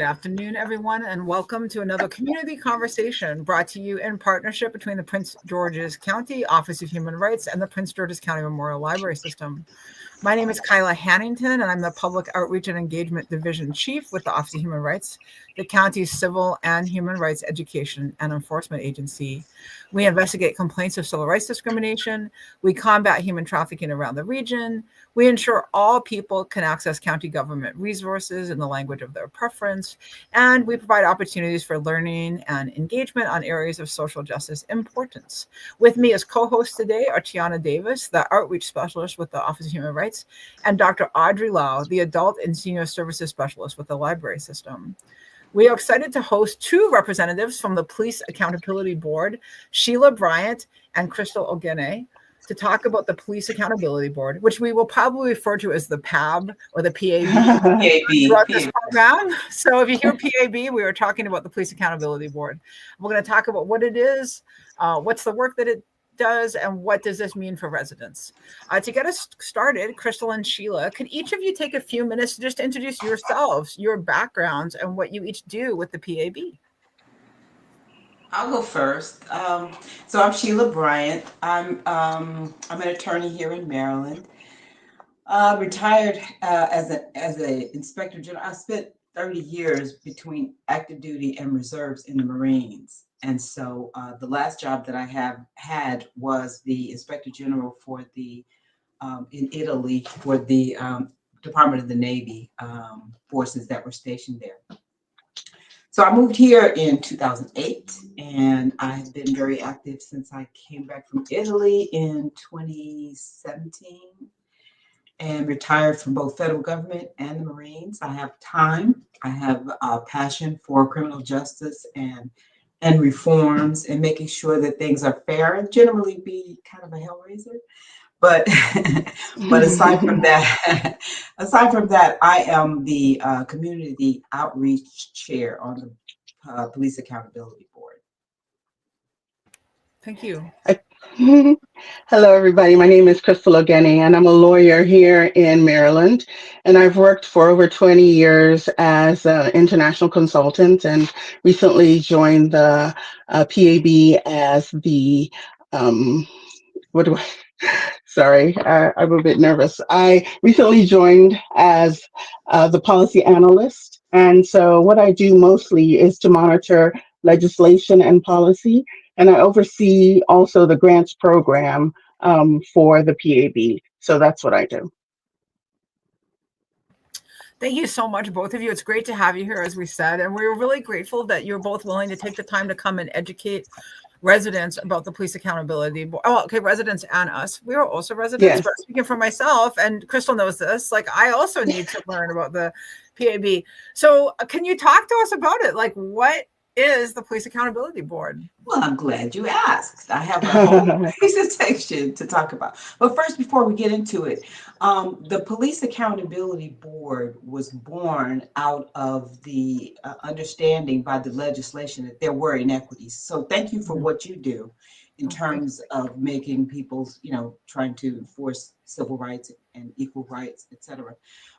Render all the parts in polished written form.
Good afternoon, everyone, and welcome to another community conversation brought to you in partnership between the Prince George's County Office of Human Rights and the Prince George's County Memorial Library System. My name is Kyla Hannington, and I'm the Public Outreach and Engagement Division Chief with the Office of Human Rights, the county's civil and human rights education and enforcement agency. We investigate complaints of civil rights discrimination. We combat human trafficking around the region. We ensure all people can access county government resources in the language of their preference. And we provide opportunities for learning and engagement on areas of social justice importance. With me as co-hosts today are Tiana Davis, the Outreach Specialist with the Office of Human Rights, and Dr. Audrey Lau, the Adult and Senior Services Specialist with the Library System. We are excited to host two representatives from the Police Accountability Board, Sheila Bryant and Christal Ogene, to talk about the Police Accountability Board, which we will probably refer to as the PAB or the PAB throughout this program. So if you hear PAB, we were talking about the Police Accountability Board. We're going to talk about what it is, what's the work that it does, and what does this mean for residents. To get us started, Christal and Sheila, could each of you take a few minutes to just introduce yourselves, your backgrounds, and what you each do with the PAB? I'll go first. So I'm Sheila Bryant. I'm an attorney here in Maryland. Retired as an inspector general. I spent 30 years between active duty and reserves in the Marines. And so the last job that I have had was the inspector general for the in Italy for the Department of the Navy forces that were stationed there. So I moved here in 2008, and I've been very active since I came back from Italy in 2017 and retired from both federal government and the Marines. I have time. I have a passion for criminal justice and reforms and making sure that things are fair and generally be kind of a hellraiser. But aside from that, I am the community outreach chair on the Police Accountability Board. Thank you. Hello, everybody. My name is Christal Ogene, and I'm a lawyer here in Maryland. And I've worked for over 20 years as an international consultant and recently joined the PAB as the, what do I, sorry, I'm a bit nervous. I recently joined as the policy analyst. And so what I do mostly is to monitor legislation and policy. And I oversee also the grants program for the PAB. So that's what I do. Thank you so much, both of you. It's great to have you here, as we said. And we're really grateful that you're both willing to take the time to come and educate residents about the Police Accountability Board. Oh, okay, residents and us. We are also residents, Yes. But speaking for myself, and Christal knows this, like I also need to learn about the PAB. So can you talk to us about it? Like, what is the Police Accountability Board? Well, I'm glad you asked. I have a whole presentation to talk about. But first, before we get into it, the Police Accountability Board was born out of the understanding by the legislation that there were inequities. So thank you for what you do in terms of making people's, trying to enforce civil rights and equal rights, et cetera.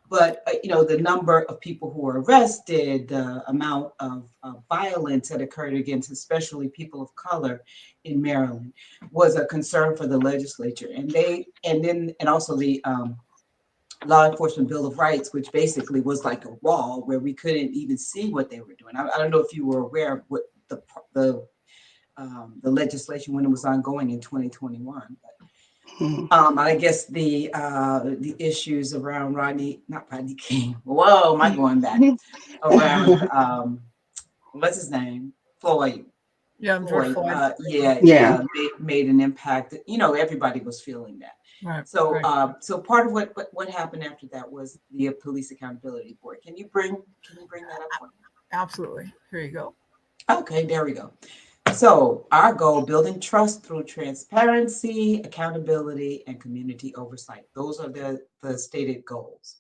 But, the number of people who were arrested, the amount of violence that occurred against especially people of color in Maryland was a concern for the legislature. And also the Law Enforcement Bill of Rights, which basically was like a wall where we couldn't even see what they were doing. I don't know if you were aware of what the legislation when it was ongoing in 2021. But, I guess the issues around not Rodney King. Whoa, am I going back? Around what's his name? Floyd. Yeah, George Floyd. Made an impact. Everybody was feeling that. Right. So, right. So part of what happened after that was the Police Accountability Board. Can you bring that up? Absolutely. Here you go. Okay, there we go. So our goal, building trust through transparency, accountability, and community oversight. Those are the stated goals.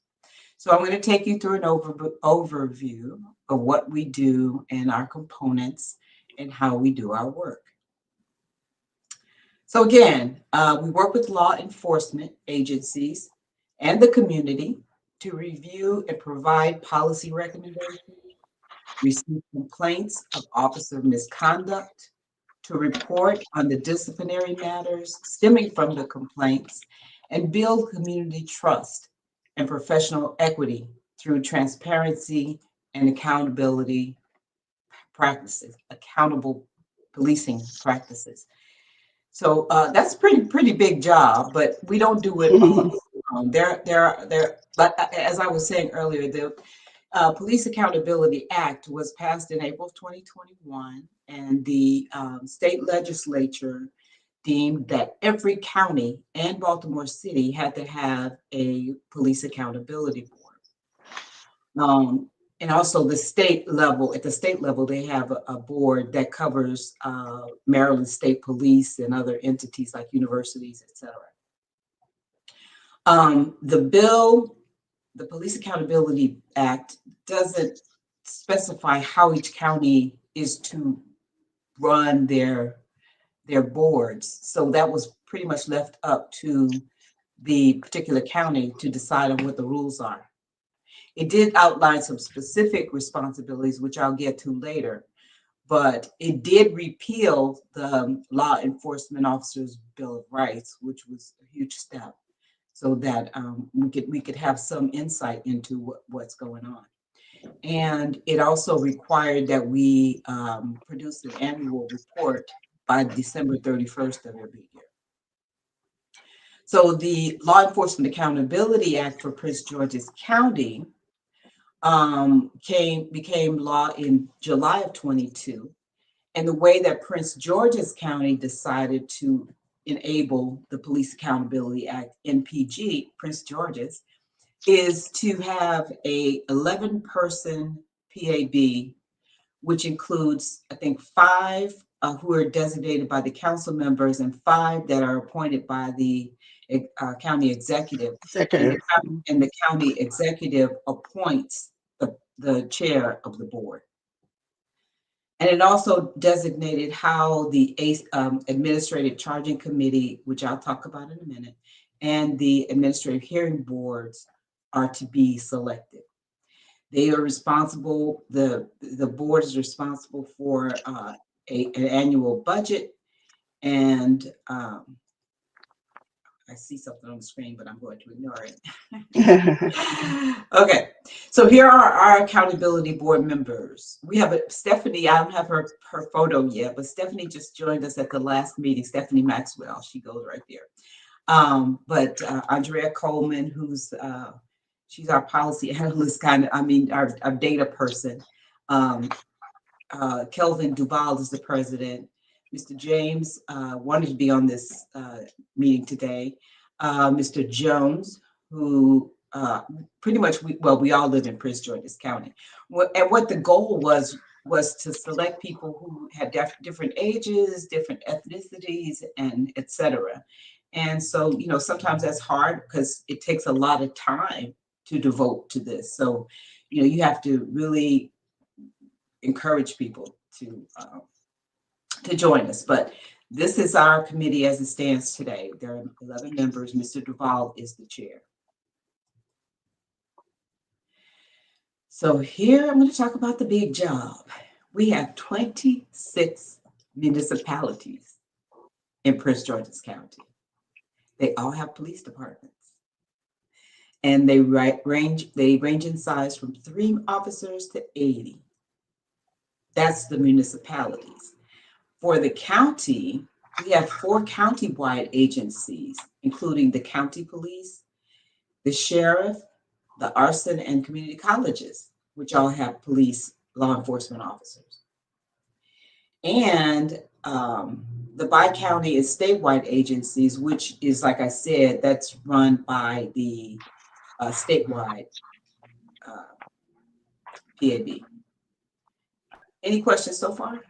So I'm going to take you through an overview of what we do and our components and how we do our work. So again, we work with law enforcement agencies and the community to review and provide policy recommendations, receive complaints of officer misconduct, to report on the disciplinary matters stemming from the complaints, and build community trust and professional equity through transparency and accountability practices, accountable policing practices. So that's a pretty big job, but we don't do it all. But as I was saying earlier, the Police Accountability Act was passed in April of 2021, and the state legislature deemed that every county and Baltimore City had to have a police accountability board. And also the state level, at the state level, they have a board that covers Maryland State Police and other entities like universities, et cetera. The Police Accountability Act doesn't specify how each county is to run their boards. So that was pretty much left up to the particular county to decide on what the rules are. It did outline some specific responsibilities, which I'll get to later, but it did repeal the Law Enforcement Officers' Bill of Rights, which was a huge step, so that we could have some insight into what's going on. And it also required that we produce an annual report by December 31st of every year. So the Law Enforcement Accountability Act for Prince George's County became law in July of 22. And the way that Prince George's County decided to enable the Police Accountability Act, NPG, Prince George's, is to have a 11-person PAB, which includes, I think, 5 who are designated by the council members and 5 that are appointed by the county executive. And the county executive appoints the chair of the board. And it also designated how the administrative charging committee, which I'll talk about in a minute, and the administrative hearing boards are to be selected. They are responsible, the board is responsible for an annual budget, and I see something on the screen, but I'm going to ignore it. Okay, so here are our accountability board members. We have Stephanie. I don't have her photo yet, but Stephanie just joined us at the last meeting. Stephanie Maxwell, she goes right there. But Andrea Coleman, who's she's our policy analyst, our data person. Kelvin Duval is the president. Mr. James wanted to be on this meeting today. Mr. Jones, who pretty much, we all live in Prince George's County. And what the goal was to select people who had different ages, different ethnicities, and et cetera. And so, sometimes that's hard because it takes a lot of time to devote to this. So, you have to really encourage people to join us. But this is our committee as it stands today. There are 11 members. Mr. Duval is the chair. So here I'm going to talk about the big job. We have 26 municipalities in Prince George's County. They all have police departments. And they range in size from 3 officers to 80. That's the municipalities. For the county, we have 4 county-wide agencies, including the county police, the sheriff, the arson and community colleges, which all have police law enforcement officers. And the bi-county is statewide agencies, which is, like I said, that's run by the statewide PAB. Any questions so far?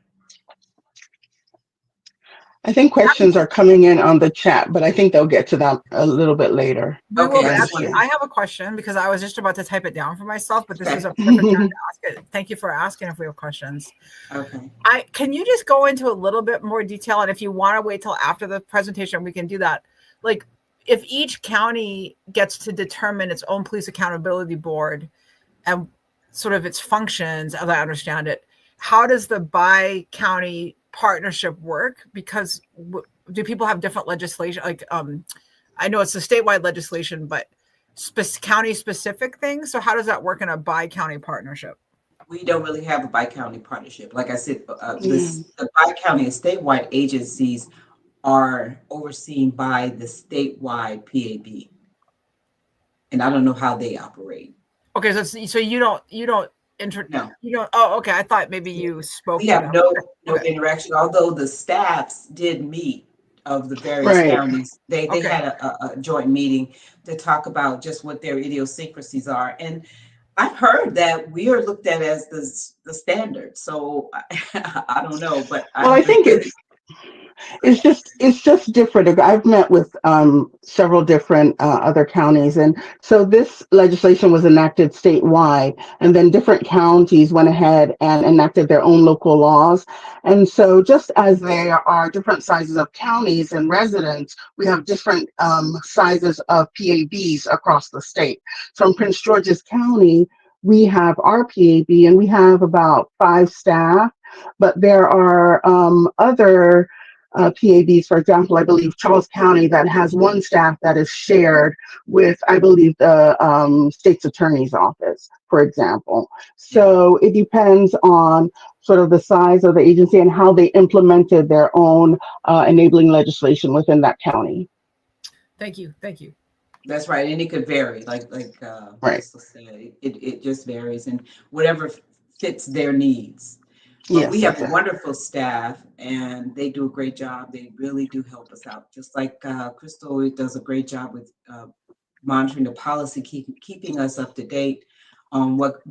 I think questions are coming in on the chat, but I think they'll get to that a little bit later. Okay, actually, I have a question because I was just about to type it down for myself, but this is a perfect time to ask it. Thank you for asking if we have questions. Okay. Can you just go into a little bit more detail? And if you want to wait till after the presentation, we can do that. Like, if each county gets to determine its own police accountability board, and sort of its functions, as I understand it, how does the bi-county partnership work? Because do people have different legislation? Like, I know it's a statewide legislation, but county specific things. So how does that work in a bi-county partnership? We don't really have a bi-county partnership. Like I said, Yeah. the bi-county and statewide agencies are overseen by the statewide PAB. And I don't know how they operate. Okay, so you don't No. you don't. Oh, okay. I thought maybe you spoke We to have them. no Okay. interaction, although the staffs did meet of the various Right. counties. They Okay. had a joint meeting to talk about just what their idiosyncrasies are. And I've heard that we are looked at as the standard. So I don't know, but I Well, I haven't think it's just different. I've met with several different other counties, and so this legislation was enacted statewide, and then different counties went ahead and enacted their own local laws. And so, just as there are different sizes of counties and residents, we have different sizes of PABs across the state. So, in Prince George's County, we have our PAB, and we have about 5 staff, but there are other PABs, for example, I believe Charles County that has one staff that is shared with, I believe, the state's attorney's office, for example. So it depends on sort of the size of the agency and how they implemented their own enabling legislation within that county. Thank you. Thank you. That's right, and it could vary, like Right. Crystal said, it just varies, and whatever fits their needs. But we Yes, have a exactly. wonderful staff, and they do a great job. They really do help us out. Just like Crystal does a great job with monitoring the policy, keeping us up to date on what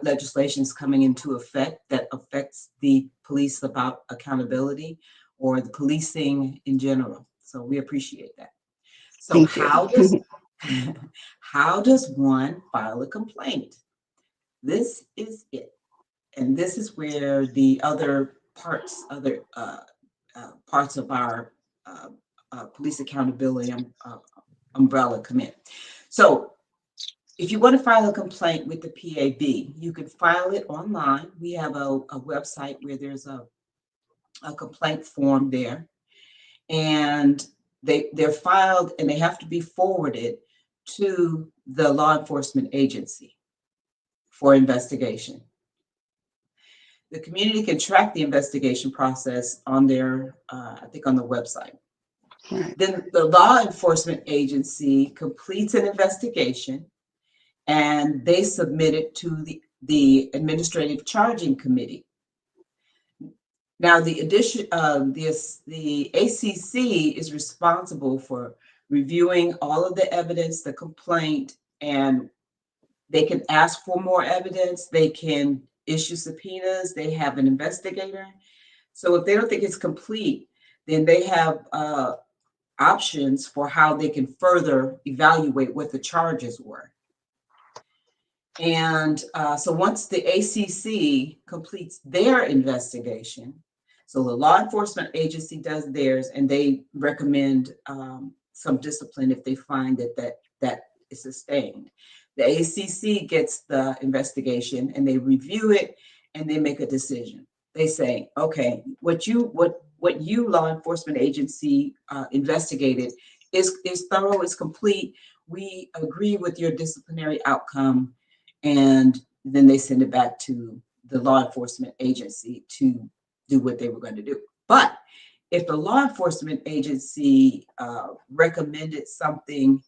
legislation is coming into effect that affects the police about accountability or the policing in general. So we appreciate that. So Thank you. how does one file a complaint? This is it. And this is where the other parts of our police accountability umbrella come in. So if you want to file a complaint with the PAB, you can file it online. We have a website where there's a complaint form there, and they're filed and they have to be forwarded to the law enforcement agency for investigation. The community can track the investigation process on their, I think, on the website. Right. Then the law enforcement agency completes an investigation and they submit it to the administrative charging committee. Now, the ACC is responsible for reviewing all of the evidence, the complaint, and they can ask for more evidence. They can issue subpoenas. They have an investigator. So if they don't think it's complete, then they have options for how they can further evaluate what the charges were. And so once the ACC completes their investigation, so the law enforcement agency does theirs, and they recommend some discipline if they find that is sustained. The ACC gets the investigation and they review it and they make a decision. They say, okay, what you law enforcement agency investigated is thorough, is complete. We agree with your disciplinary outcome, and then they send it back to the law enforcement agency to do what they were going to do. But if the law enforcement agency recommended something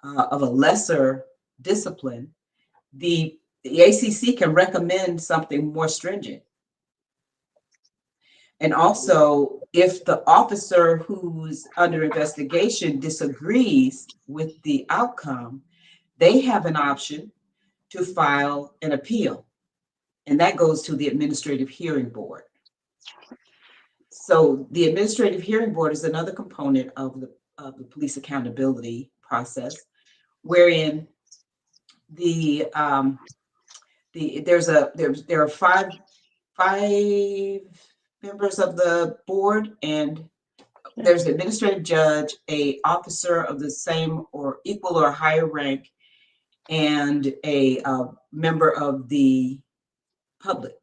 of a lesser discipline, the ACC can recommend something more stringent. And also, if the officer who's under investigation disagrees with the outcome, they have an option to file an appeal, and that goes to the Administrative Hearing Board. So the Administrative Hearing Board is another component of the police accountability process, wherein there are five members of the board, and there's an administrative judge, a officer of the same or equal or higher rank, and a member of the public,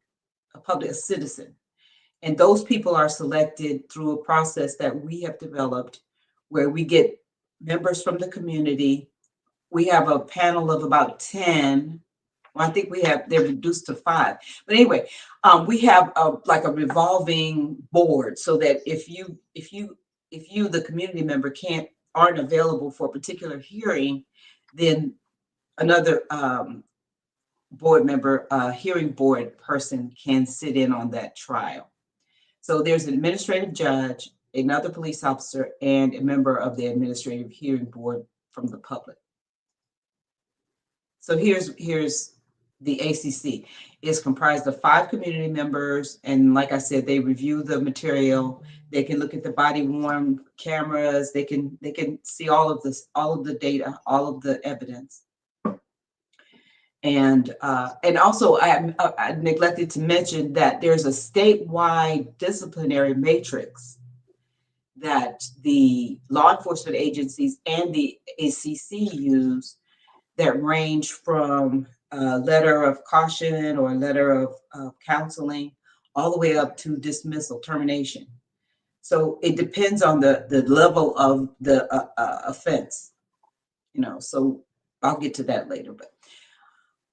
a citizen. And those people are selected through a process that we have developed where we get members from the community. We have a panel of about 10. Well, I think they're reduced to 5. But anyway, we have like a revolving board so that if you, the community member, aren't available for a particular hearing, then another board member, hearing board person can sit in on that trial. So there's an administrative judge, another police officer, and a member of the administrative hearing board from the public. So here's the ACC. It's comprised of 5 community members, and like I said, they review the material. They can look at the body-worn cameras. They can see all of this, all of the data, all of the evidence. And also, I neglected to mention that there's a statewide disciplinary matrix that the law enforcement agencies and the ACC use that range from a letter of caution or a letter of counseling all the way up to dismissal, termination. So it depends on the level of the offense, so I'll get to that later. But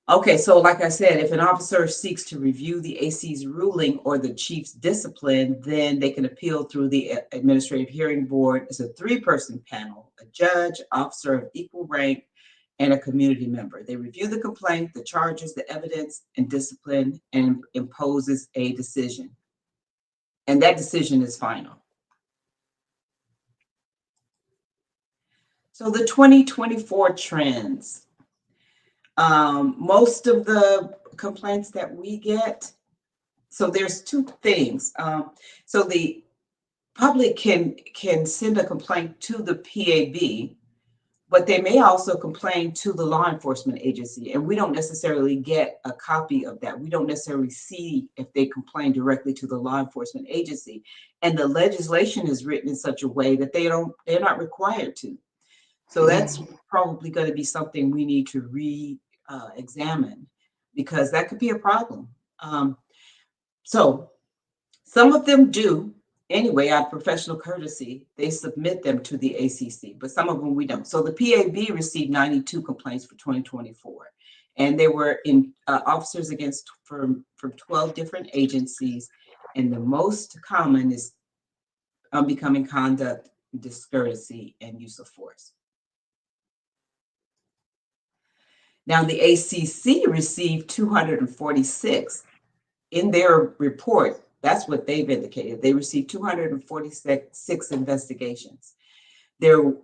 okay, so like I said, if an officer seeks to review the AC's ruling or the chief's discipline, then they can appeal through the Administrative Hearing Board. It's a 3-person panel, a judge, officer of equal rank, and a community member. They review the complaint, the charges, the evidence, and discipline, and imposes a decision. And that decision is final. So the 2024 trends. Most of the complaints that we get, so there's 2 things. So the public can send a complaint to the PAB, but they may also complain to the law enforcement agency, and we don't necessarily get a copy of that. We don't necessarily see if they complain directly to the law enforcement agency, and the legislation is written in such a way that they're not required to. So that's probably going to be something we need to examine, because that could be a problem. So some of them do. Anyway, out of professional courtesy, they submit them to the ACC, but some of them we don't. So the PAB received 92 complaints for 2024, and they were in officers against from 12 different agencies, and the most common is unbecoming conduct, discourtesy, and use of force. Now, the ACC received 246 in their report. That's what they've indicated. They received 246 investigations,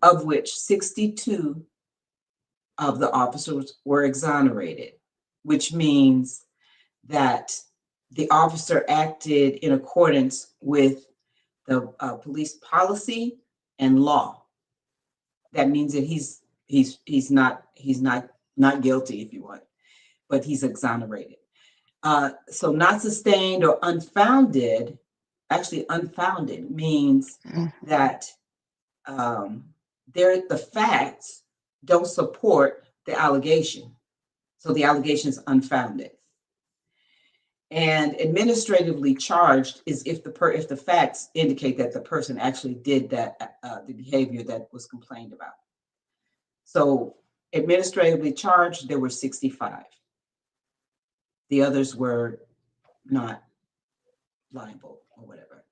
of which 62 of the officers were exonerated, which means that the officer acted in accordance with the police policy and law. That means that he's not guilty, if you want, but he's exonerated. So not sustained or unfounded, actually unfounded means that the facts don't support the allegation. So the allegation is unfounded. And administratively charged is if the facts indicate that the person actually did that, the behavior that was complained about. So administratively charged, there were 65. The others were not liable or whatever.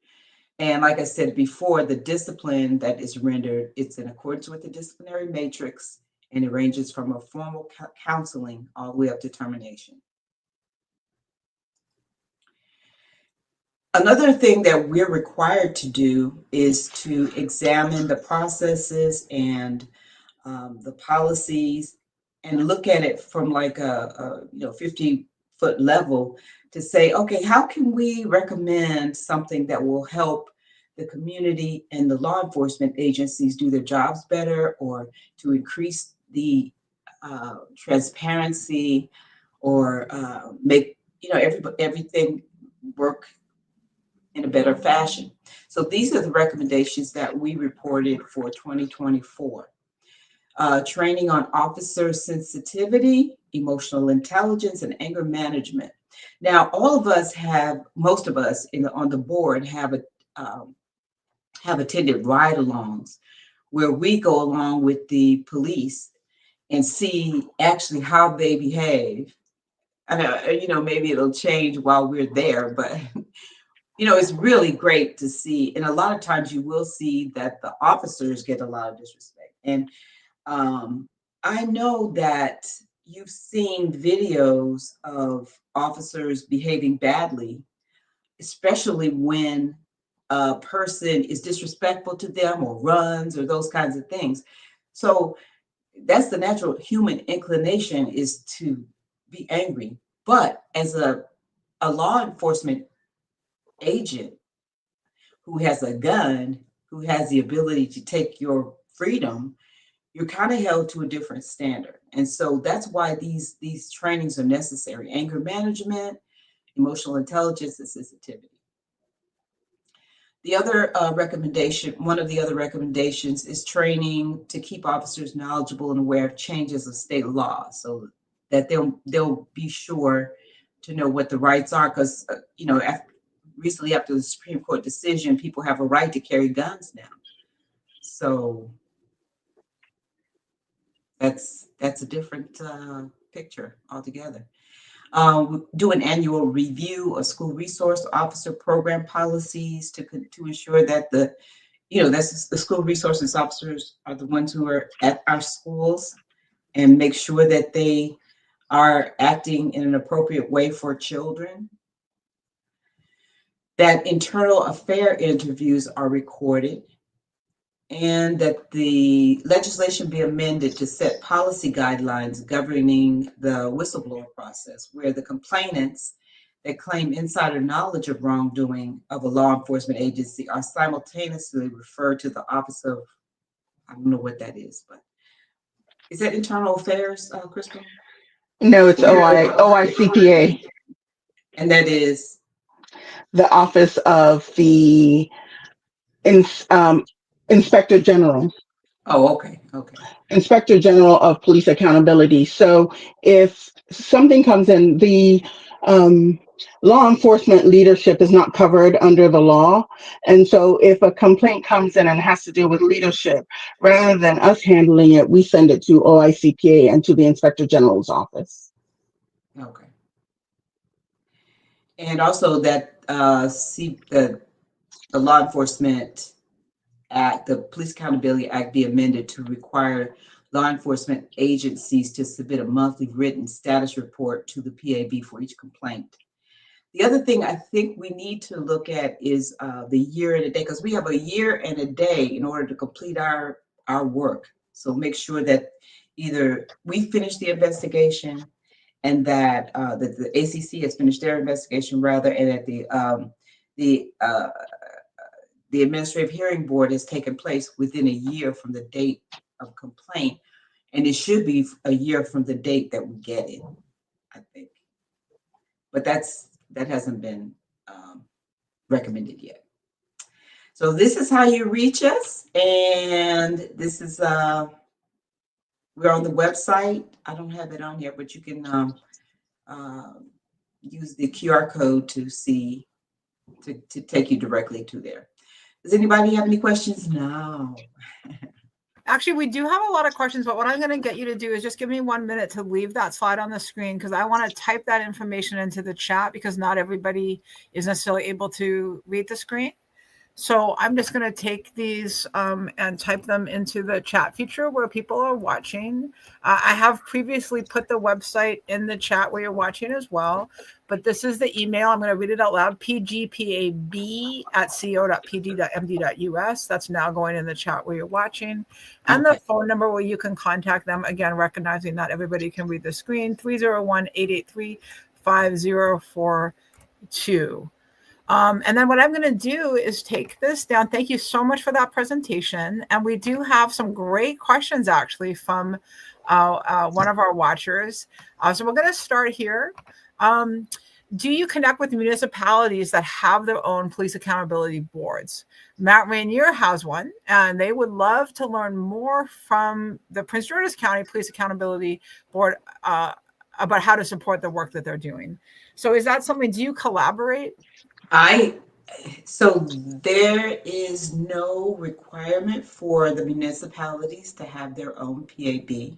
And like I said before, the discipline that is rendered, it's in accordance with the disciplinary matrix, and it ranges from a formal counseling all the way up to termination. Another thing that we're required to do is to examine the processes and the policies and look at it from like a 50-foot level to say, okay, how can we recommend something that will help the community and the law enforcement agencies do their jobs better, or to increase the transparency, or make everything work in a better fashion. So these are the recommendations that we reported for 2024. training on officer sensitivity, emotional intelligence, and anger management. Now, most of us on the board have attended ride-alongs where we go along with the police and see actually how they behave. And maybe it'll change while we're there, but it's really great to see. And a lot of times you will see that the officers get a lot of disrespect. And I know that you've seen videos of officers behaving badly, especially when a person is disrespectful to them or runs or those kinds of things. So that's the natural human inclination, is to be angry. But as a law enforcement agent who has a gun, who has the ability to take your freedom, you're kind of held to a different standard. And so that's why these trainings are necessary: anger management, emotional intelligence, and sensitivity. One of the other recommendations is training to keep officers knowledgeable and aware of changes of state law, so that they'll be sure to know what the rights are. Because recently, after the Supreme Court decision, people have a right to carry guns now. So that's a different picture altogether. Do an annual review of school resource officer program policies to ensure that the school resources officers are the ones who are at our schools, and make sure that they are acting in an appropriate way for children. That internal affair interviews are recorded, and that the legislation be amended to set policy guidelines governing the whistleblower process, where the complainants that claim insider knowledge of wrongdoing of a law enforcement agency are simultaneously referred to the Office of, I don't know what that is, but is that Internal Affairs, Christal? No, it's OICPA, And that is? the Office of the Inspector General. Oh, okay. Inspector General of Police Accountability. So if something comes in, the law enforcement leadership is not covered under the law. And so if a complaint comes in and has to deal with leadership, rather than us handling it, we send it to OICPA and to the Inspector General's office. Okay. And also that the Law Enforcement Act, the Police Accountability Act, be amended to require law enforcement agencies to submit a monthly written status report to the PAB for each complaint. The other thing I think we need to look at is the year and a day, because we have a year and a day in order to complete our work. So make sure that either we finish the investigation, and that the ACC has finished their investigation, rather, and that the administrative hearing board has taken place within a year from the date of complaint, and it should be a year from the date that we get it, I think. But that hasn't been recommended yet. So this is how you reach us, and this is we're on the website. I don't have it on here, but you can use the QR code to take you directly to there. Does anybody have any questions now? Actually, we do have a lot of questions, but what I'm going to get you to do is just give me 1 minute to leave that slide on the screen, because I want to type that information into the chat, because not everybody is necessarily able to read the screen. So I'm just going to take these and type them into the chat feature where people are watching. I have previously put the website in the chat where you're watching as well, but this is the email. I'm going to read it out loud: pgpab@co.pd.md.us. That's now going in the chat where you're watching. And the phone number where you can contact them, again, recognizing not everybody can read the screen: 301-883-5042. And then what I'm going to do is take this down. Thank you so much for that presentation. And we do have some great questions actually from one of our watchers. So we're going to start here. Do you connect with municipalities that have their own police accountability boards? Mount Rainier has one, and they would love to learn more from the Prince George's County Police Accountability Board about how to support the work that they're doing. So is that something, do you collaborate? So there is no requirement for the municipalities to have their own PAB.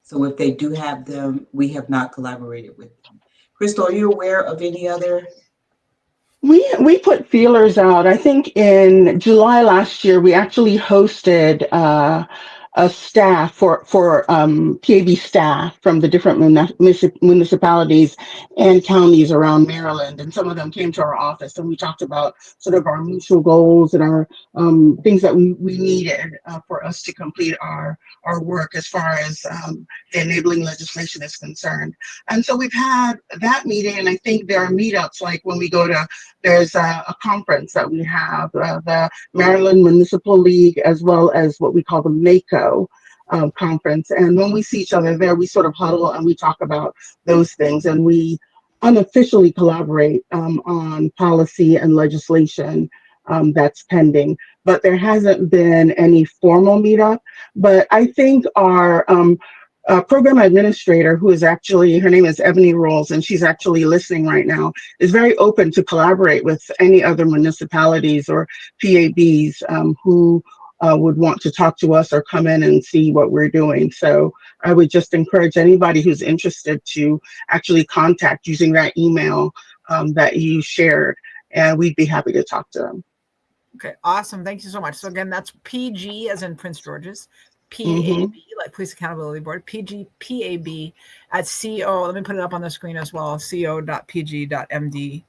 So if they do have them, we have not collaborated with them. Christal, are you aware of any other? We put feelers out. I think in July last year, we actually hosted a staff for PAB staff from the different municipalities and counties around Maryland, and some of them came to our office, and we talked about sort of our mutual goals and our things that we needed for us to complete our work as far as the enabling legislation is concerned. And so we've had that meeting, and I think there are meetups like when we go to there's a conference that we have, the Maryland Municipal League, as well as what we call the MACO conference. And when we see each other there, we sort of huddle and we talk about those things. And we unofficially collaborate on policy and legislation that's pending. But there hasn't been any formal meetup. But I think our program administrator, who is actually, her name is Ebony Rolls, and she's actually listening right now, is very open to collaborate with any other municipalities or PABs who would want to talk to us or come in and see what we're doing. So I would just encourage anybody who's interested to actually contact using that email that you shared, and we'd be happy to talk to them. Okay, awesome. Thank you so much. So again, that's PG as in Prince George's, PAB, like Police Accountability Board, PGPAB at CO. Let me put it up on the screen as well, co.pg.md.us.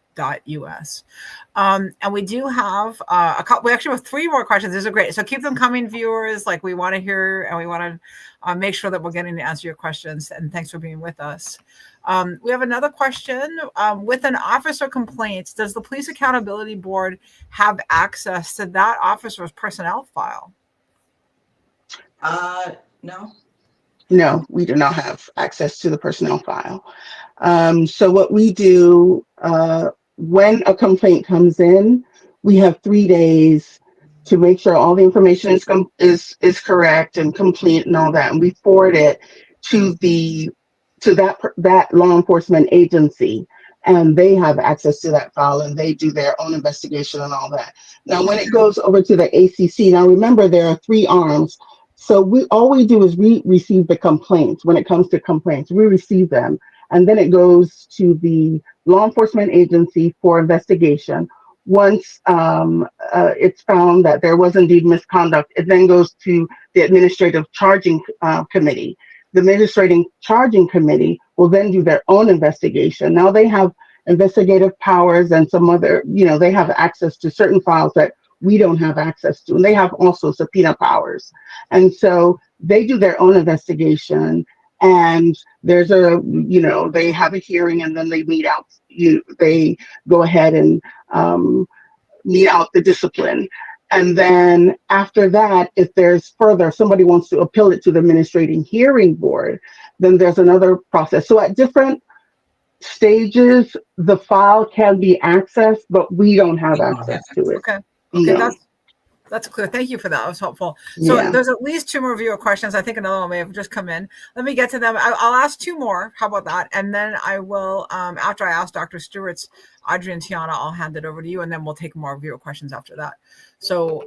And we do have a couple, we actually have 3 more questions. These are great. So keep them coming, viewers. Like, we want to hear and we want to make sure that we're getting to answer your questions. And thanks for being with us. We have another question. With an officer complaint, does the Police Accountability Board have access to that officer's personnel file? No. No, we do not have access to the personnel file. So what we do when a complaint comes in, we have 3 days to make sure all the information is correct and complete and all that, and we forward it to that law enforcement agency, and they have access to that file and they do their own investigation and all that. Now, when it goes over to the ACC, now remember there are 3 arms. So all we do is we receive the complaints. When it comes to complaints, we receive them, and then it goes to the law enforcement agency for investigation. Once it's found that there was indeed misconduct, it then goes to the administrative charging committee. The administrative charging committee will then do their own investigation. Now they have investigative powers and some other, they have access to certain files that we don't have access to, and they have also subpoena powers. And so they do their own investigation, and there's they have a hearing, and then they meet out. They go ahead and meet out the discipline. And then after that, if there's somebody wants to appeal it to the administrating hearing board, then there's another process. So at different stages, the file can be accessed, but we don't have access to it. Okay. No. That's clear. Thank you for that. That was helpful. So there's at least 2 more viewer questions. I think another one may have just come in. Let me get to them. I'll ask 2 more. How about that? And then I will, after I ask Dr. Stewart's, Audrey and Tiana, I'll hand it over to you, and then we'll take more viewer questions after that. So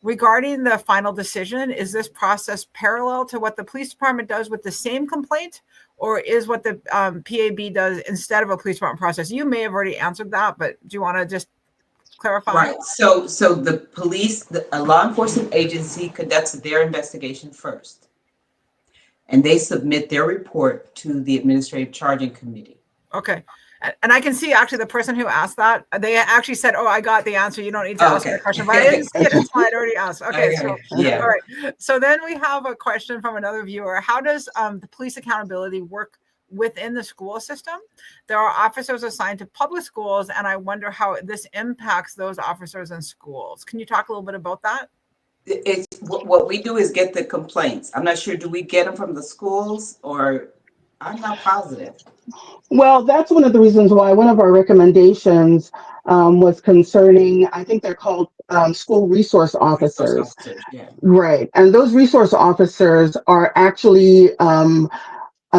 regarding the final decision, is this process parallel to what the police department does with the same complaint, or is what the PAB does instead of a police department process? You may have already answered that, but do you want to just clarify? Right. So the police, a law enforcement agency conducts their investigation first, and they submit their report to the administrative charging committee. Okay. And I can see actually the person who asked that, they actually said, "Oh, I got the answer. You don't need to ask me the question." But I didn't see it until I'd already asked. Okay. So, all right. So then we have a question from another viewer. How does the police accountability work within the school system? There are officers assigned to public schools, and I wonder how this impacts those officers in schools. Can you talk a little bit about that? It's what we do is get the complaints. I'm not sure, do we get them from the schools or? I'm not positive. Well, that's one of the reasons why one of our recommendations was concerning, I think they're called school resource Resource officers. officers, yeah. Right. And those resource officers are actually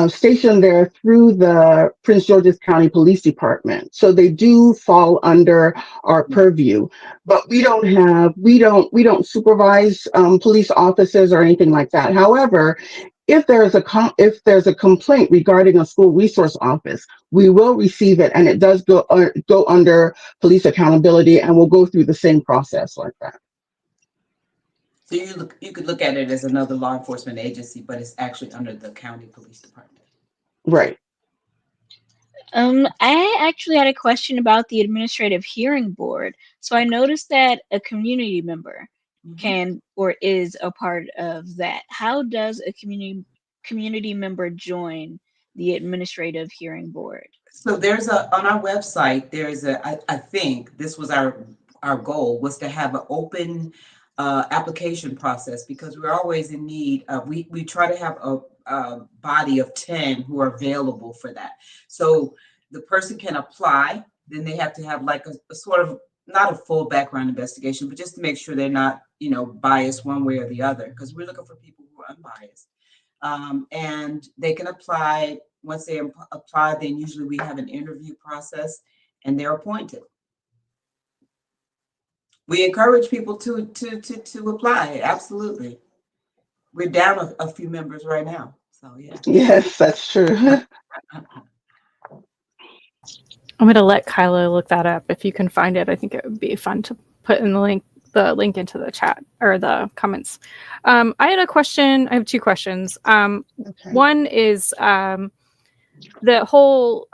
stationed there through the Prince George's County Police Department. So they do fall under our purview, but we don't supervise police officers or anything like that. However, if there's a complaint regarding a school resource office, we will receive it, and it does go under police accountability, and we'll go through the same process like that. So you could look at it as another law enforcement agency, but it's actually under the county police department. Right. I actually had a question about the administrative hearing board. So I noticed that a community member can or is a part of that. How does a community member join the administrative hearing board? So there's on our website, I think this was our goal was to have an open application process, because we're always in need of, we try to have a body of 10 who are available for that. So the person can apply, then they have to have like a sort of, not a full background investigation, but just to make sure they're not, biased one way or the other, because we're looking for people who are unbiased. And they can apply. Once they apply, then usually we have an interview process and they're appointed. We encourage people to apply. Absolutely. We're down a few members right now. So yeah. Yes, that's true. I'm going to let Kyla look that up if you can find it. I think it would be fun to put in the link into the chat or the comments. I had a question. I have two questions. Okay. One is the whole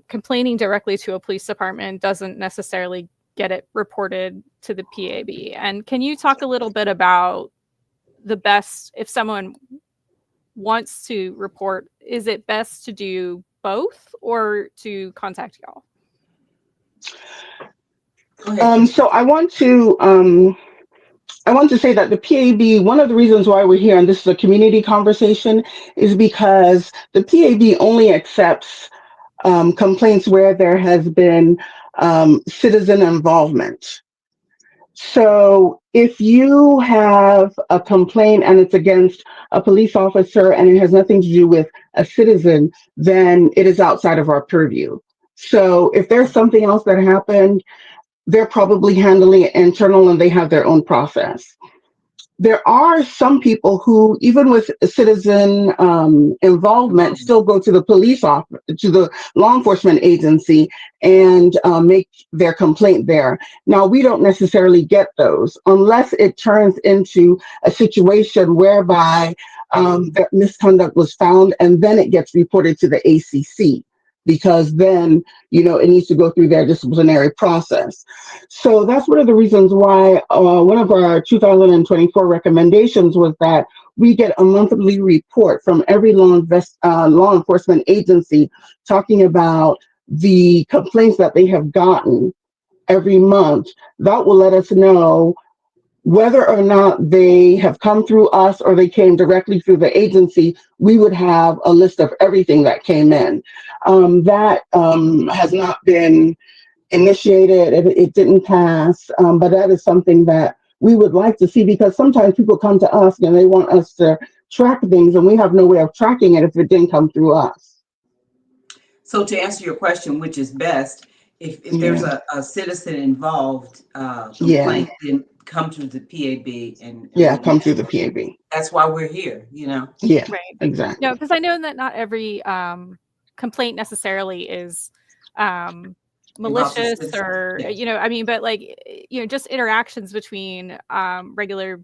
complaining directly to a police department doesn't necessarily get it reported to the PAB. And can you talk a little bit about the best, if someone wants to report, is it best to do both or to contact y'all? So I want to say that the PAB, one of the reasons why we're here, and this is a community conversation, is because the PAB only accepts complaints where there has been citizen involvement. So if you have a complaint and it's against a police officer and it has nothing to do with a citizen, then it is outside of our purview. So if there's something else that happened, they're probably handling it internal and they have their own process. There are some people who, even with citizen involvement, still go to the police office, to the law enforcement agency, and make their complaint there. Now, we don't necessarily get those unless it turns into a situation whereby that misconduct was found, and then it gets reported to the ACC, because then, it needs to go through their disciplinary process. So that's one of the reasons why one of our 2024 recommendations was that we get a monthly report from every law enforcement agency talking about the complaints that they have gotten every month. That will let us know whether or not they have come through us or they came directly through the agency. We would have a list of everything that came in. That has not been initiated. It didn't pass, but that is something that we would like to see, because sometimes people come to us and they want us to track things, and we have no way of tracking it if it didn't come through us. So to answer your question, which is best, if there's a citizen involved complaint, then come to the PAB and come through the PAB. That's why we're here, Yeah, right. Exactly. No, because I know that not every complaint necessarily is malicious or, but just interactions between regular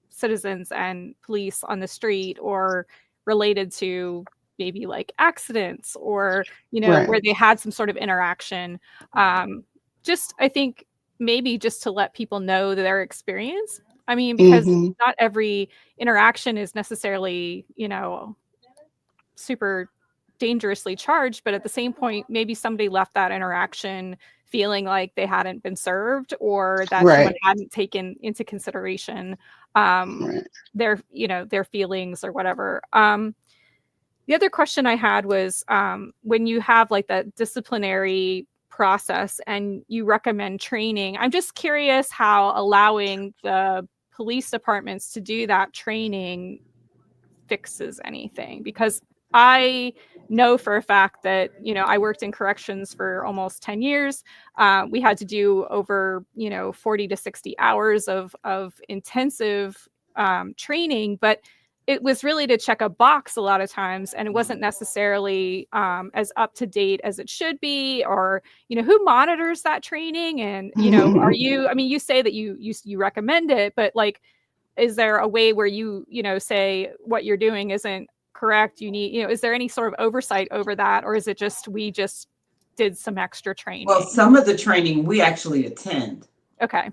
citizens and police on the street, or related to maybe like accidents or, Right. where they had some sort of interaction. I think maybe just to let people know their experience. I mean, because not every interaction is necessarily, super dangerously charged, but at the same point, maybe somebody left that interaction feeling like they hadn't been served, or that someone hadn't taken into consideration their feelings or whatever. the other question I had was when you have like that disciplinary process and you recommend training, I'm just curious how allowing the police departments to do that training fixes anything, because I know for a fact that, you know, I worked in corrections for almost 10 years. We had to do over, you know, 40 to 60 hours of intensive training, but it was really to check a box a lot of times, and it wasn't necessarily as up to date as it should be. Or, you know, who monitors that training? And, you know, are you, I mean, you say that you recommend it, but like, is there a way where you know, say what you're doing isn't correct? You need, you know, is there any sort of oversight over that? Or is it just, we just did some extra training? Well, some of the training we actually attend. Okay.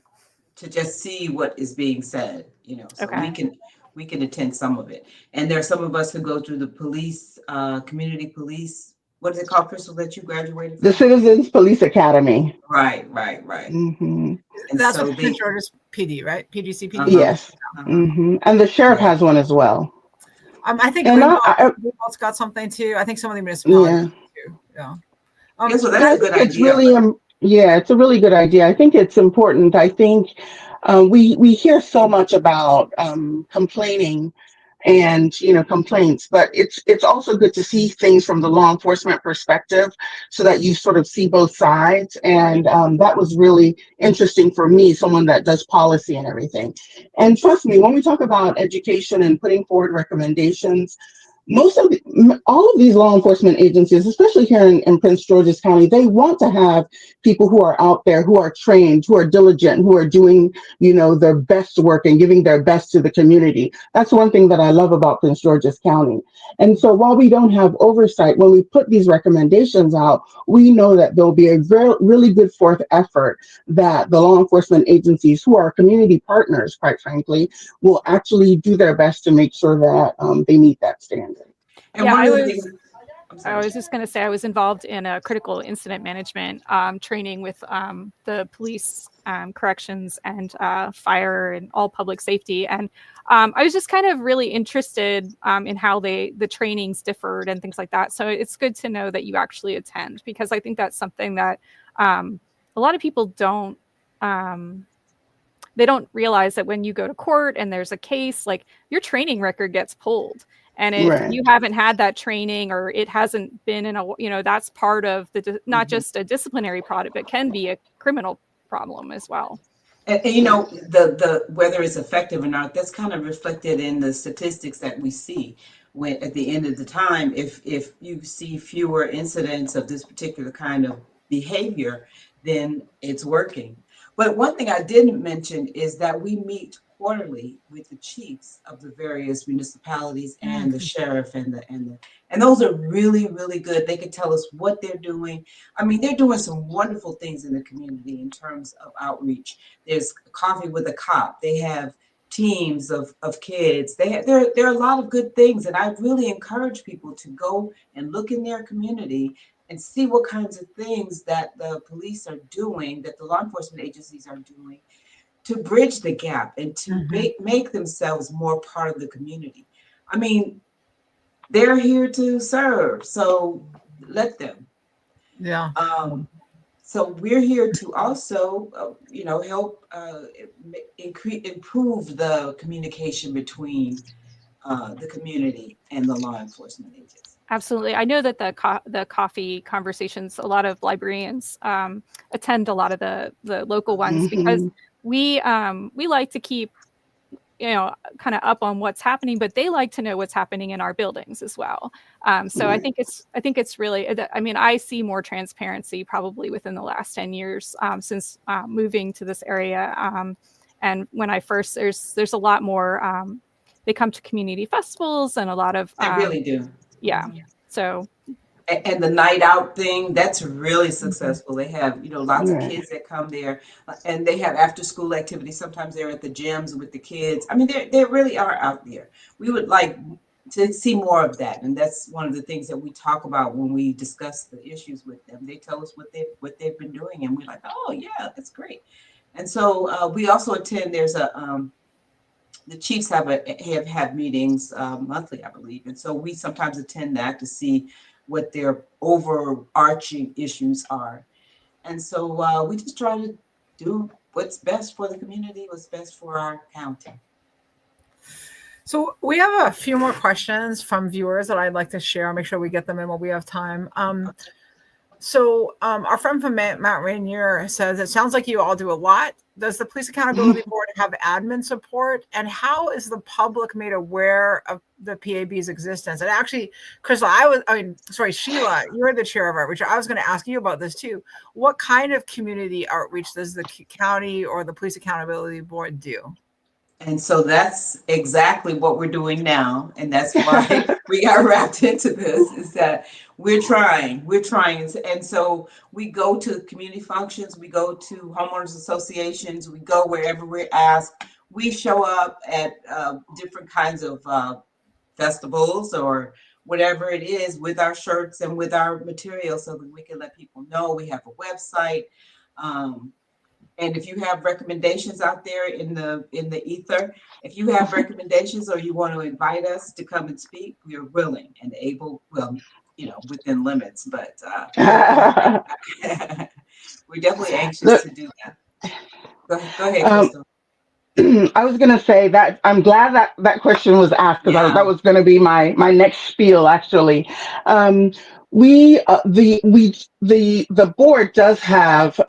To just see what is being said, you know, so Okay. we can attend some of it. And there are some of us who go through the police, community police, what is it called, Christal, that you graduated from? The Citizens Police Academy. Right. Mm-hmm. And That's so what Prince George's PD, right? PGC PD. Yes. Mm-hmm. And the sheriff has one as well. I think And Greenbelt's got something too. I think some of the municipalities too. Yeah. yeah, so I that's a good think it's idea. really, yeah, it's a really good idea. I think it's important. I think we hear so much about complaining and, you know, complaints, but it's also good to see things from the law enforcement perspective, so that you sort of see both sides. And that was really interesting for me, someone that does policy and everything. And trust me, when we talk about education and putting forward recommendations, all of these law enforcement agencies, especially here in Prince George's County, they want to have people who are out there, who are trained, who are diligent, who are doing, you know, their best work and giving their best to the community. That's one thing that I love about Prince George's County. And so while we don't have oversight, when we put these recommendations out, we know that there'll be a really good fourth effort that the law enforcement agencies, who are community partners, quite frankly, will actually do their best to make sure that they meet that standard. And one of the things, I was just going to say, I was involved in a critical incident management training with the police, corrections, and fire, and all public safety. And I was just kind of really interested in how the trainings differed and things like that. So it's good to know that you actually attend, because I think that's something that a lot of people don't. They don't realize that when you go to court and there's a case, like, your training record gets pulled. And if you haven't had that training, or it hasn't been in a, you know, that's part of the, not just a disciplinary product, but can be a criminal problem as well. and you know, the whether it's effective or not, that's kind of reflected in the statistics that we see. When at the end of the time, if you see fewer incidents of this particular kind of behavior, then it's working. But one thing I didn't mention is that we meet quarterly with the chiefs of the various municipalities and the sheriff and those are really, really good. They can tell us what they're doing. I mean, they're doing some wonderful things in the community in terms of outreach. There's Coffee with a Cop. They have teams of kids. There are a lot of good things, and I really encourage people to go and look in their community and see what kinds of things that the police are doing, that the law enforcement agencies are doing, to bridge the gap and to make themselves more part of the community. I mean, they're here to serve, so let them. Yeah. So we're here to also, you know, help improve the communication between the community and the law enforcement agencies. Absolutely. I know that the coffee conversations, a lot of librarians attend a lot of the local ones, because we like to keep, you know, kind of up on what's happening, but they like to know what's happening in our buildings as well. So I think it's really, I mean, I see more transparency probably within the last 10 years since moving to this area. And when I first, there's a lot more, they come to community festivals and a lot of, They really do. Yeah. So. And the night out thing, that's really successful. They have, you know, lots of kids that come there, and they have after school activities. Sometimes they're at the gyms with the kids. I mean, they really are out there. We would like to see more of that. And that's one of the things that we talk about when we discuss the issues with them. They tell us what they've been doing, and we're like, oh yeah, that's great. And so we also attend, there's a the chiefs have had meetings monthly, I believe, and so we sometimes attend that to see what their overarching issues are. And so we just try to do what's best for the community, what's best for our county. So we have a few more questions from viewers that I'd like to share. I'll make sure we get them in while we have time. Our friend from Mount Rainier says, it sounds like you all do a lot. Does the Police Accountability Board have admin support? And how is the public made aware of the PAB's existence? And actually, Christal, Sheila, you're the chair of outreach. I was going to ask you about this too. What kind of community outreach does the county or the Police Accountability Board do? And so that's exactly what we're doing now. And that's why we got wrapped into this, is that we're trying. And so we go to community functions, we go to homeowners associations, we go wherever we're asked. We show up at different kinds of festivals or whatever it is with our shirts and with our material so that we can let people know. We have a website. And if you have recommendations out there in the ether, if you have recommendations or you want to invite us to come and speak, we're willing and able, well, within limits, but we're definitely anxious to do that. Go ahead, Christal. I was going to say that I'm glad that question was asked, because that was going to be my next spiel, actually. The board does have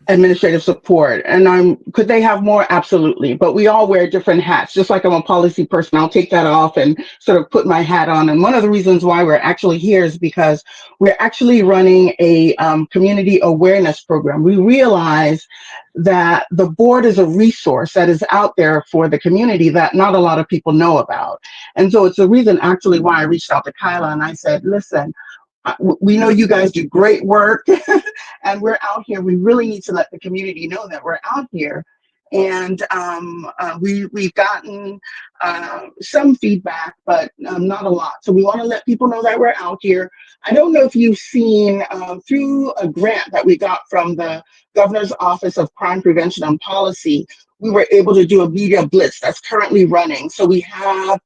administrative support, and could they have more? Absolutely, but we all wear different hats. Just like I'm a policy person, I'll take that off and sort of put my hat on. And one of the reasons why we're actually here is because we're actually running a community awareness program. We realize that the board is a resource that is out there for the community that not a lot of people know about. And so it's the reason actually why I reached out to Kyla and I said, listen, we know you guys do great work and we're out here. We really need to let the community know that we're out here. And we've gotten some feedback, but not a lot. So we want to let people know that we're out here. I don't know if you've seen through a grant that we got from the Governor's Office of Crime Prevention and Policy, we were able to do a media blitz that's currently running. So we have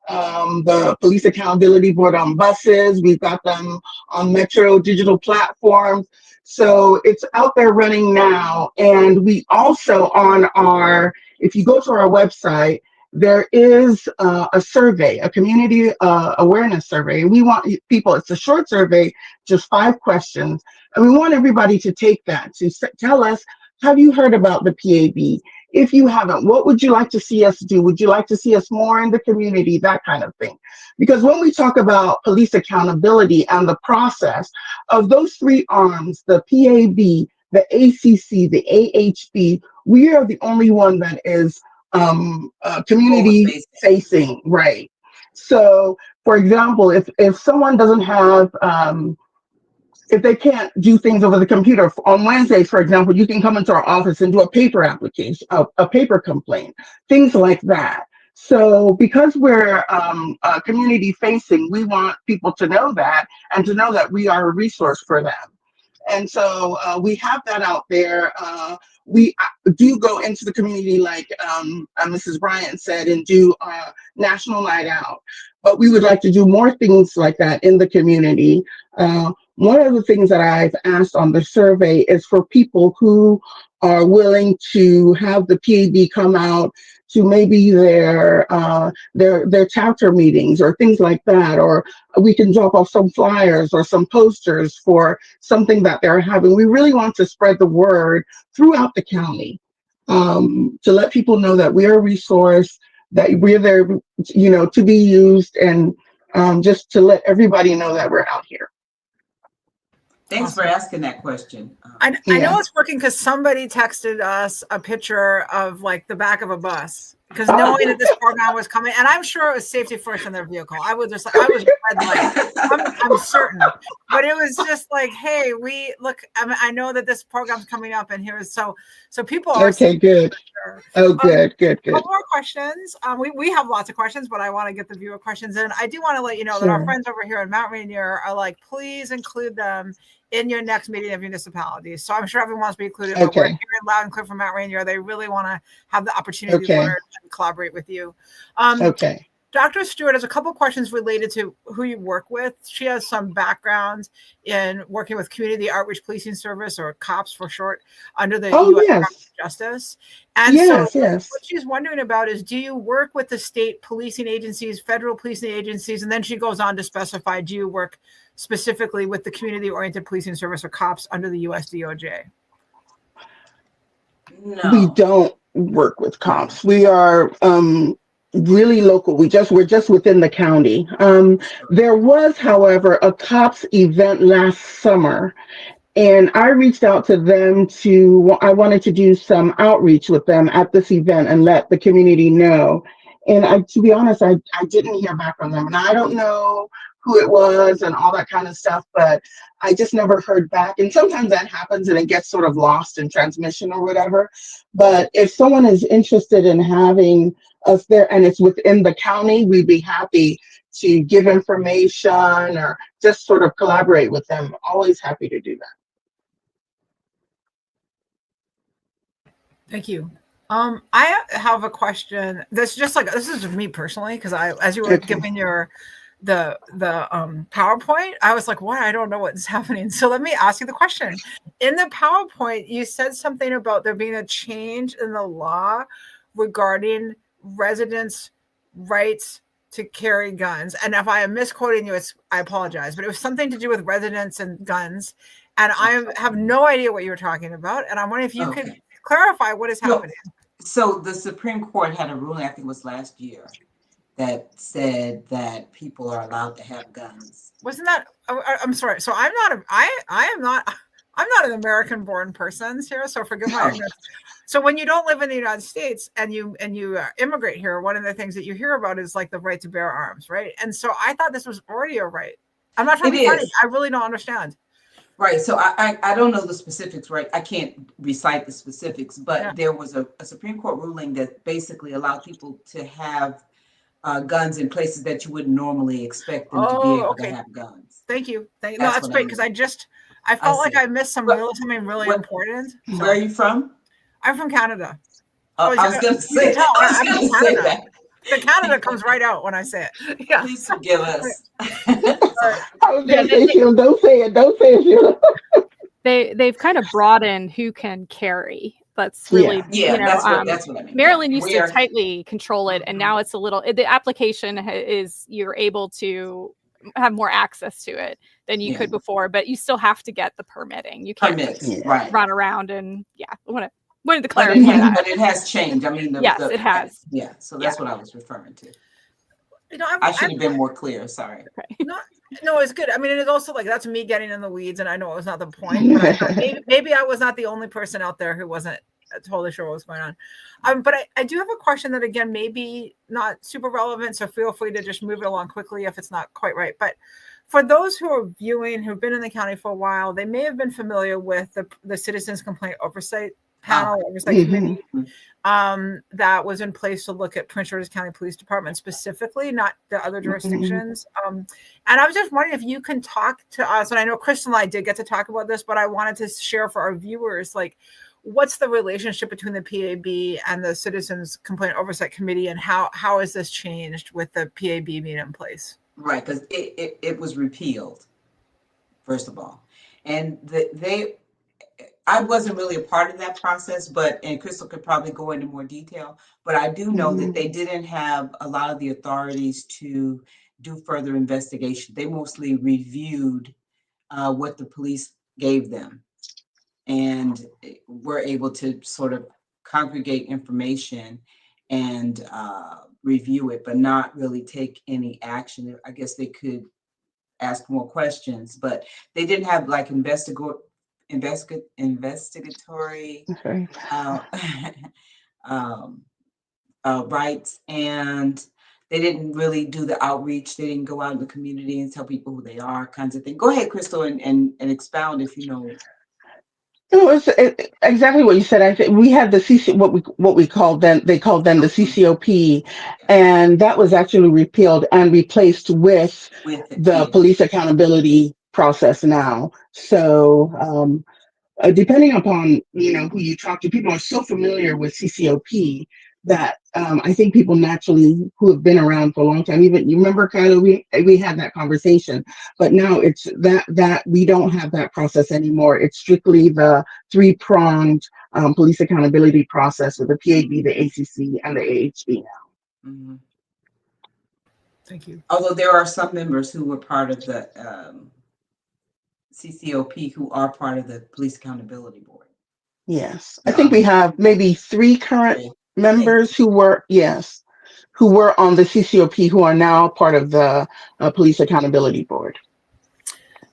the Police Accountability Board on buses. We've got them on Metro digital platforms. So it's out there running now. And we also if you go to our website, there is a survey, a community awareness survey. We want people, it's a short survey, just 5 questions. And we want everybody to take that to tell us, have you heard about the PAB? If you haven't, what would you like to see us do? Would you like to see us more in the community? That kind of thing. Because when we talk about police accountability and the process of those 3 arms, the PAB, the ACC, the AHB, we are the only one that is community facing, right? So, for example, if someone doesn't have if they can't do things over the computer, on Wednesdays, for example, you can come into our office and do a paper application, a paper complaint, things like that. So because we're community facing, we want people to know that and to know that we are a resource for them. And so we have that out there. We do go into the community, like Mrs. Bryant said, and do National Night Out. But we would like to do more things like that in the community. One of the things that I've asked on the survey is for people who are willing to have the PAB come out to maybe their chapter meetings or things like that, or we can drop off some flyers or some posters for something that they're having. We really want to spread the word throughout the county to let people know that we're a resource, that we're there, to be used, and just to let everybody know that we're out here. Thanks for asking that question. I know it's working because somebody texted us a picture of like the back of a bus, because knowing that this program was coming, and I'm sure it was safety first in their vehicle. I was red light. I'm certain, but it was just like, hey, I know that this program's coming up, and so people are Okay, good. sure. Oh, good. Couple more questions. We have lots of questions, but I want to get the viewer questions in. I do want to let you know that our friends over here in Mount Rainier are like, please include them in your next meeting of municipalities. So I'm sure everyone wants to be included, but we're hearing loud and clear from Mount Rainier. They really want to have the opportunity to learn and collaborate with you. Dr. Stewart has a couple questions related to who you work with. She has some background in working with Community Outreach Policing Service, or COPS for short, under the U.S. Department of Justice. And so what she's wondering about is, do you work with the state policing agencies, federal policing agencies? And then she goes on to specify, do you work specifically with the Community-Oriented Policing Service, or COPS, under the U.S. DOJ? No. We don't work with COPS. We are really local. We're just within the county. There was, however, a COPS event last summer, and I reached out to them I wanted to do some outreach with them at this event and let the community know. And to be honest, I didn't hear back from them. And I don't know who it was and all that kind of stuff, but I just never heard back. And sometimes that happens and it gets sort of lost in transmission or whatever. But if someone is interested in having us there and it's within the county, we'd be happy to give information or just sort of collaborate with them. Always happy to do that. Thank you. I have a question. This is me personally, because as you were giving the PowerPoint, I was like, what? I don't know what's happening. So let me ask you the question. In the PowerPoint, you said something about there being a change in the law regarding residents' rights to carry guns. And if I am misquoting you, I apologize, but it was something to do with residents and guns. And I have no idea what you were talking about. And I'm wondering if you could clarify what is happening. So the Supreme Court had a ruling, I think it was last year, that said that people are allowed to have guns. Wasn't that? I'm sorry. So I'm not an American-born person here. So forgive my ignorance. So when you don't live in the United States and you immigrate here, one of the things that you hear about is like the right to bear arms, right? And so I thought this was already a right. I'm not trying to be funny. I really don't understand. Right. So I don't know the specifics, right? I can't recite the specifics, but there was a Supreme Court ruling that basically allowed people to have guns in places that you wouldn't normally expect them to be able to have guns. Thank you. No, that's great, because I felt like I missed something really important. Where are you from? I'm from Canada. I was going to say that. The Canada comes right out when I say it. Yeah. Please forgive us. I was going to say, Sheila, don't say it, Sheila. They've kind of broadened who can carry. That's really, that's what I mean. Maryland used to tightly control it, and now it's the application is you're able to have more access to it than you could before, but you still have to get the permitting. You can't run around and wanted to clarify that. But it has changed. I mean, it has. Yeah, so that's what I was referring to. I should have been more clear. Sorry. Okay. No, it's good. I mean, it's also like, that's me getting in the weeds, and I know it was not the point. But I thought maybe I was not the only person out there who wasn't totally sure what was going on. But I do have a question that, again, maybe not super relevant, so feel free to just move it along quickly if it's not quite right. But for those who are viewing, who've been in the county for a while, they may have been familiar with the Citizens Complaint Oversight Panel, Oversight Committee, that was in place to look at Prince George's County Police Department specifically, not the other jurisdictions. And I was just wondering if you can talk to us, and I know Christal and I did get to talk about this, but I wanted to share for our viewers, like, what's the relationship between the PAB and the Citizens Complaint Oversight Committee, and how has this changed with the PAB being in place? Right, because it was repealed, first of all. And I wasn't really a part of that process, and Christal could probably go into more detail, but I do know that they didn't have a lot of the authorities to do further investigation. They mostly reviewed what the police gave them, and were able to sort of congregate information and review it, but not really take any action. I guess they could ask more questions, but they didn't have like investigatory rights, and they didn't really do the outreach. They didn't go out in the community and tell people who they are, kinds of thing. Go ahead, Christal, and expound if you know. No, exactly what you said. I think we had the CC, what we called them. They called them the CCOP, and that was actually repealed and replaced with With the the PA. police accountability process now. So, depending upon who you talk to, people are so familiar with CCOP that I think people naturally who have been around for a long time. Even you remember, Kyla, we had that conversation, but now it's that we don't have that process anymore. It's strictly the three-pronged police accountability process with the PAB, the ACC, and the AHB now. Mm-hmm. Thank you. Although there are some members who were part of the CCOP who are part of the Police Accountability Board. Yes, I think we have maybe 3 current members who were on the CCOP who are now part of the Police Accountability Board.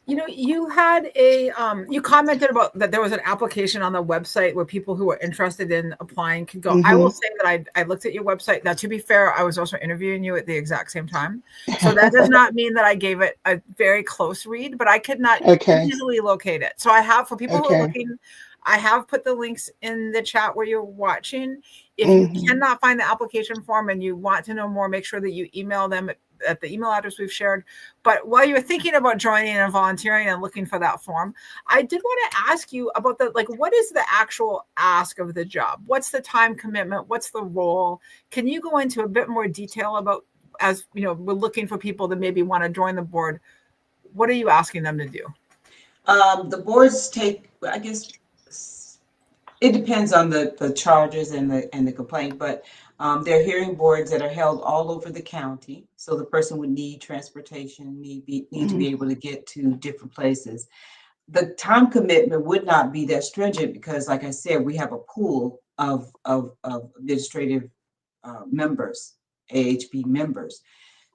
You had you commented about that there was an application on the website where people who are interested in applying can go. I will say that I looked at your website. Now, to be fair, I was also interviewing you at the exact same time. So that does not mean that I gave it a very close read, but I could not easily locate it. So I have, for people who are looking, I have put the links in the chat where you're watching. If you cannot find the application form and you want to know more, make sure that you email them at the email address we've shared. But while you're thinking about joining and volunteering and looking for that form, I did want to ask you about what is the actual ask of the job? What's the time commitment? What's the role? Can you go into a bit more detail about, as we're looking for people that maybe want to join the board, what are you asking them to do? The boards take, I guess, it depends on the charges and the complaint, but there are hearing boards that are held all over the county. So the person would need transportation, need to be able to get to different places. The time commitment would not be that stringent because, like I said, we have a pool of administrative members, AHB members.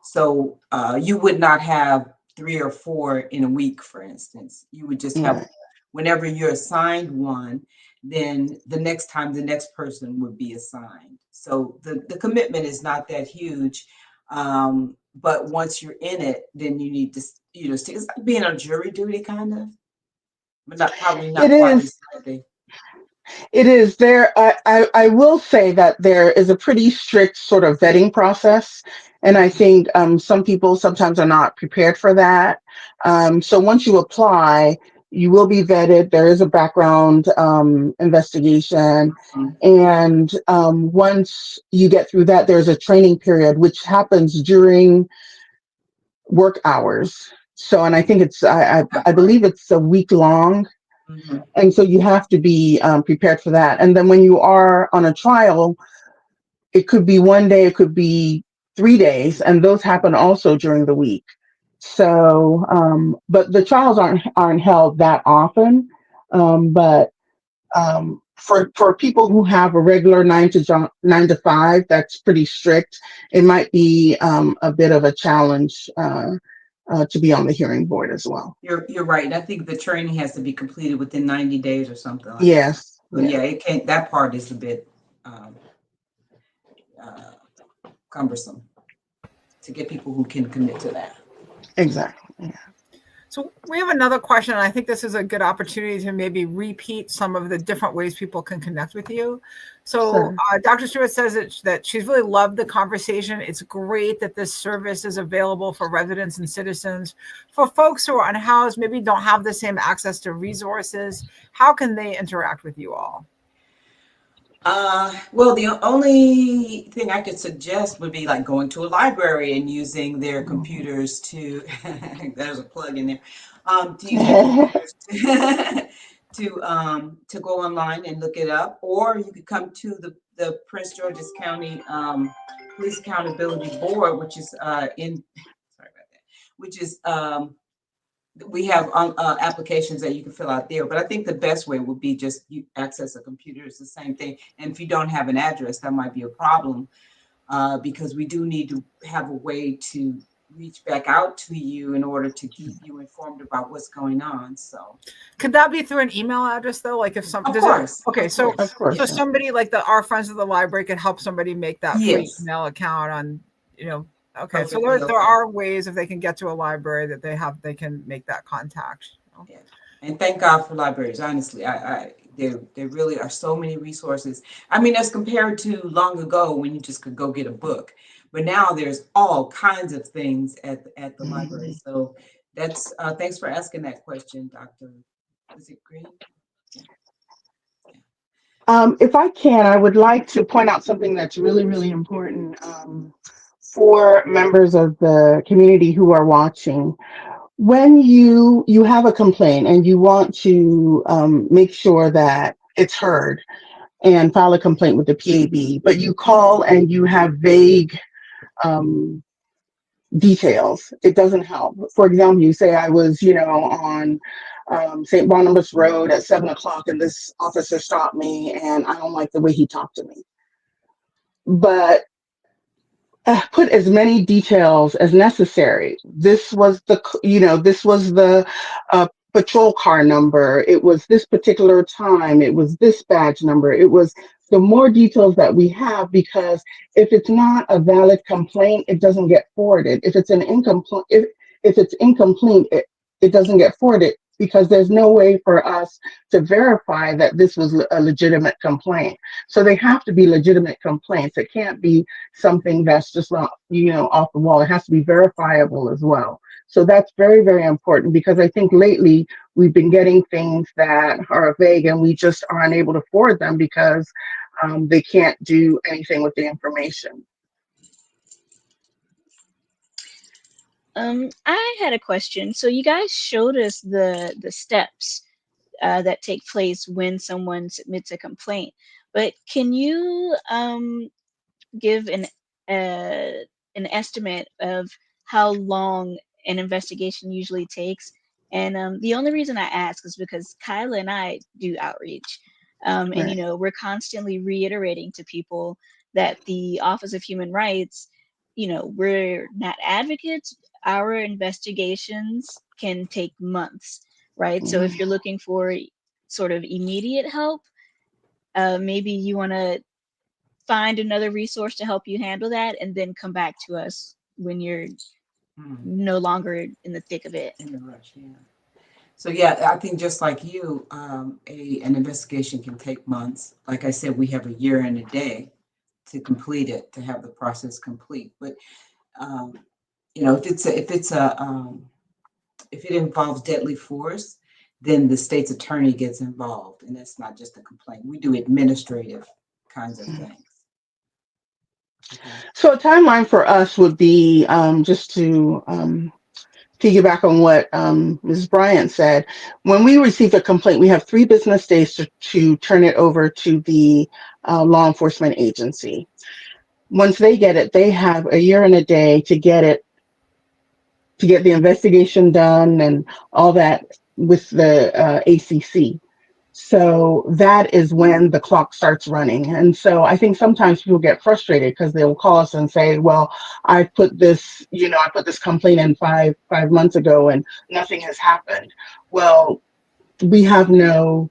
So you would not have 3 or 4 in a week, for instance. You would just have, whenever you're assigned one, then the next time the next person would be assigned. So the commitment is not that huge. But once you're in it, then you need to, it's like being on jury duty kind of, but probably not quite as heavy. It is there. I will say that there is a pretty strict sort of vetting process. And I think some people sometimes are not prepared for that. So once you apply, you will be vetted. There is a background investigation. And once you get through that, there's a training period, which happens during work hours. So, and I think I believe it's a week long. And so you have to be prepared for that. And then when you are on a trial, it could be 1 day, it could be 3 days, and those happen also during the week. So, but the trials aren't held that often. But for people who have a regular 9 to 5, that's pretty strict. It might be a bit of a challenge to be on the hearing board as well. You're right. I think the training has to be completed within 90 days or something like that. So it can't. That part is a bit cumbersome to get people who can commit to that. Exactly. Yeah. So we have another question, and I think this is a good opportunity to maybe repeat some of the different ways people can connect with you. So Dr. Stewart says that she's really loved the conversation. It's great that this service is available for residents and citizens. For folks who are unhoused, maybe don't have the same access to resources, how can they interact with you all? Well, the only thing I could suggest would be like going to a library and using their computers to, there's a plug in there, to use their computers to go online and look it up, or you could come to the Prince George's County Police Accountability Board, which is we have applications that you can fill out there, but I think the best way would be just you access a computer. It's the same thing. And if you don't have an address, that might be a problem because we do need to have a way to reach back out to you in order to keep you informed about what's going on. So could that be through an email address though? Like if some of does course, it, okay, of so course. Of course. so somebody like our friends at the library could help somebody make that free Yes. email account on, okay. So Perfectly there okay. are ways if they can get to a library that they can make that contact. Yeah. And thank God for libraries. Honestly, there really are so many resources. I mean, as compared to long ago when you just could go get a book, but now there's all kinds of things at the library. So that's thanks for asking that question, Dr. Is it Green? If I can, I would like to point out something that's really, really important for members of the community who are watching. When you have a complaint and you want to make sure that it's heard and file a complaint with the PAB, but you call and you have vague um, details, it doesn't help. For example, you say I was, on St. Barnabas Road at 7 o'clock and this officer stopped me and I don't like the way he talked to me. But put as many details as necessary. This was the patrol car number. It was this particular time. It was this badge number. It was the more details that we have, because if it's not a valid complaint, it doesn't get forwarded. If it's an incomplete, if it's incomplete, it doesn't get forwarded because there's no way for us to verify that this was a legitimate complaint. So they have to be legitimate complaints. It can't be something that's just not, off the wall. It has to be verifiable as well. So that's very, very important, because I think lately we've been getting things that are vague and we just are unable to forward them because they can't do anything with the information. I had a question. So you guys showed us the steps that take place when someone submits a complaint, but can you give an estimate of how long an investigation usually takes? And the only reason I ask is because Kyla and I do outreach, and Right. we're constantly reiterating to people that the Office of Human Rights, we're not advocates. Our investigations can take months, right? So if Mhm. you're looking for sort of immediate help, maybe you want to find another resource to help you handle that and then come back to us when you're no longer in the thick of it. In the rush, yeah. So yeah, I think just like you, an investigation can take months. Like I said, we have a year and a day to complete it, to have the process complete. But um, if it involves deadly force, then the state's attorney gets involved, and it's not just a complaint. We do administrative kinds of things. Okay. So a timeline for us would be just to piggyback on what Ms. Bryant said. When we receive a complaint, we have 3 business days to turn it over to the law enforcement agency. Once they get it, they have a year and a day to get the investigation done and all that with the ACC. So that is when the clock starts running. And so I think sometimes people get frustrated because they will call us and say, well, I put this complaint in five months ago and nothing has happened. Well, we have no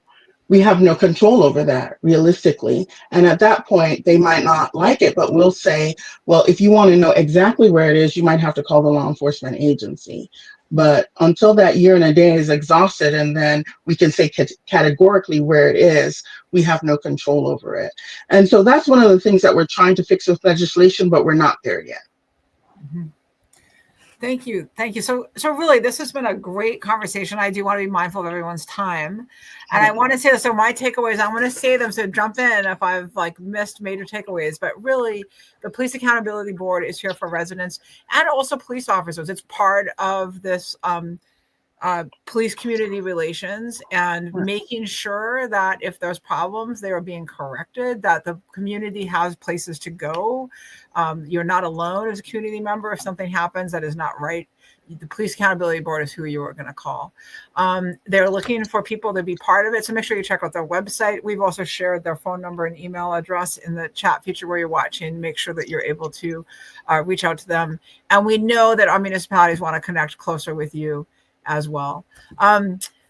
control over that realistically. And at that point, they might not like it, but we'll say, well, if you want to know exactly where it is, you might have to call the law enforcement agency. But until that year and a day is exhausted, and then we can say categorically where it is, we have no control over it. And so that's one of the things that we're trying to fix with legislation, but we're not there yet. Mm-hmm. Thank you. So really, this has been a great conversation. I do want to be mindful of everyone's time. And I want to say this. So my takeaways, I'm going to say them. So jump in if I've missed major takeaways. But really, the Police Accountability Board is here for residents and also police officers. It's part of this police community relations and Right. making sure that if there's problems, they are being corrected, that the community has places to go. You're not alone as a community member. If something happens that is not right, the Police Accountability Board is who you are going to call. They're looking for people to be part of it. So make sure you check out their website. We've also shared their phone number and email address in the chat feature where you're watching. Make sure that you're able to reach out to them. And we know that our municipalities want to connect closer with you as well.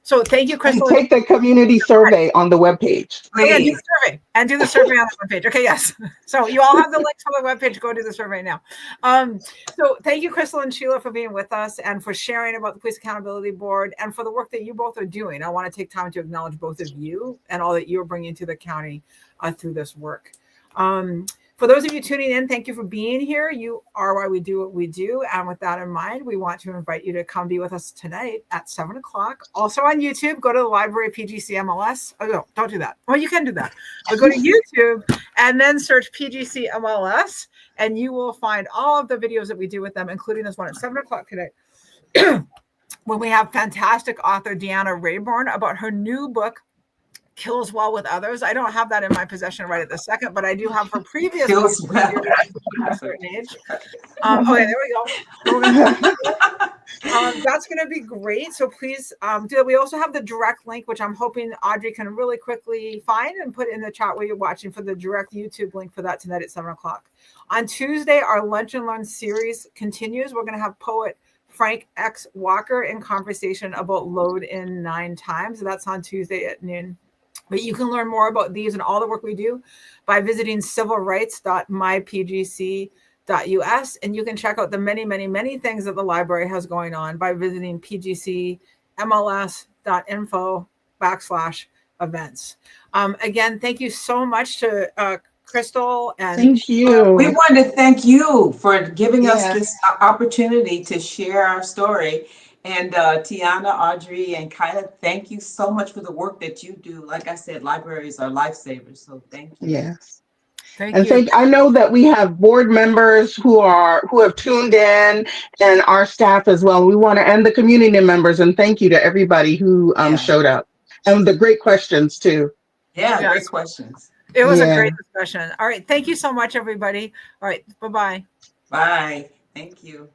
So thank you, And Christal. take the community survey on the webpage. Oh, yeah, do the Please. survey and do the survey on the webpage. Okay, yes. So you all have the links on the webpage. Go do the survey now. So thank you, Christal and Sheila, for being with us and for sharing about the Police Accountability Board and for the work that you both are doing. I want to take time to acknowledge both of you and all that you're bringing to the county through this work. For those of you tuning in, thank you for being here. You are why we do what we do. And with that in mind, we want to invite you to come be with us tonight at 7 o'clock. Also on YouTube, go to the library PGC MLS. Oh, no, don't do that. Well, you can do that. But go to YouTube and then search PGC MLS, and you will find all of the videos that we do with them, including this one at 7 o'clock today. When we have fantastic author Deanna Rayburn about her new book, Kills Well with Others. I don't have that in my possession right at the second, but I do have her previous Kills book, Well. a certain age. Okay, there we go. That's going to be great. So please do that. We also have the direct link, which I'm hoping Audrey can really quickly find and put in the chat where you're watching for the direct YouTube link for that tonight at 7 o'clock. On Tuesday, our Lunch and Learn series continues. We're going to have poet Frank X. Walker in conversation about load in 9 times. So that's on Tuesday at noon. But you can learn more about these and all the work we do by visiting civilrights.mypgc.us. And you can check out the many, many, many things that the library has going on by visiting pgcmls.info/events. Again, thank you so much to Christal and Thank you. We want to thank you for giving us Yeah. this opportunity to share our story. And Tiana, Audrey, and Kyla, thank you so much for the work that you do. Like I said, libraries are lifesavers. So thank you. Yes. Thank And you. I know that we have board members who have tuned in, and our staff as well. We want to end the community members and thank you to everybody who Yeah. showed up and the great questions too. Yeah, Yes. great questions. It was a Yeah. great discussion. All right. Thank you so much, everybody. All right. Bye-bye. Bye. Thank you.